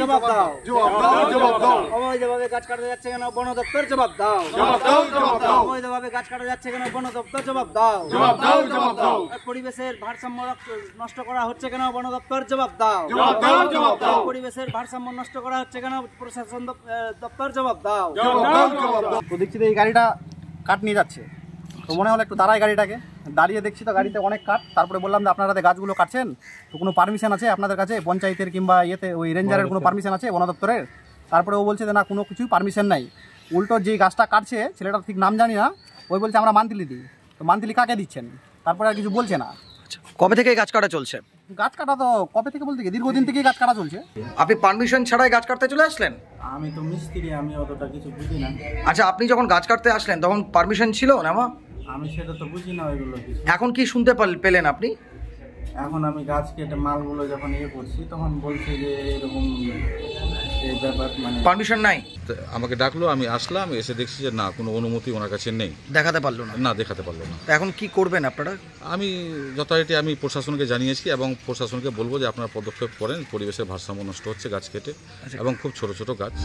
জবাব দাও। জবাব দাও, জবাব দাও। অবৈধভাবে গাছ কাটা যাচ্ছে কেন বন দপ্তর জবাব দাও। জবাব দাও, জবাব দাও। অবৈধভাবে গাছ কাটা যাচ্ছে কেন বন দপ্তর জবাব দাও। জবাব দাও, জবাব দাও। পরিবেশের ভারসাম্য নষ্ট করা হচ্ছে কেন বন দপ্তর জবাব দাও। জবাব দাও, জবাব দাও। পরিবেশের ভারসাম্য নষ্ট করা হচ্ছে কেন প্রশাসন দপ্তর জবাব দাও। জবাব দাও, জবাব দাও। তো দেখছি এই গাড়িটা কাঠ নিয়ে যাচ্ছে, তো মনে হলো একটু দাঁড়ায় গাড়িটাকে, দাঁড়িয়ে দেখছি তো গাড়িতে অনেক কাঠ। তারপরে বললাম যে আপনারা গাছগুলো কাটছেন, তো কোনো পারমিশন আছে আপনাদের কাছে পঞ্চায়েতের কিংবা ইয়েতে ওই রেঞ্জারের কোনো পারমিশন আছে বন দপ্তরের? তারপরে ও বলছে যে না, কোনো কিছুই পারমিশন নাই। উল্টো যেই গাছটা কাটছে ছেলেটার ঠিক নাম জানি না, ওই বলছে আমরা মান্থলি দিই। তো মান্থলি কাকে দিচ্ছেন? তারপরে আর কিছু বলছে না। কবে থেকে গাছ কাটা চলছে? গাছ কাটা তো কবে থেকে বলতে কি দীর্ঘদিন থেকেই গাছ কাটা চলছে। আপনি পারমিশন ছাড়াই গাছ কাটতে চলে আসলেন? আমি তো মিস্ত্রি, আমি অতটা কিছু বুঝি না। আচ্ছা, আপনি যখন গাছ কাটতে আসলেন তখন পারমিশন ছিল না? আমি সেটা তো বুঝি না ওইগুলো কিছু। এখন কি শুনতে পেলেন আপনি? এখন আমি গাছ কেটে মালগুলো যখন করছি তখন বলছে যে এরকম এই ব্যাপার, মানে পারমিশন নাই। আমাকে ডাকলো, আমি আসলাম, এসে দেখছি যে না, কোনো অনুমতি ওনার কাছে নেই। দেখাতে পারলো না? না, দেখাতে পারলো না। এখন কি করবেন আপনারা? আমি যথারীতি আমি প্রশাসনকে জানিয়েছি এবং প্রশাসনকে বলবো যে আপনারা পদক্ষেপ করেন। পরিবেশের ভারসাম্য নষ্ট হচ্ছে গাছ কেটে, এবং খুব ছোট ছোট গাছ।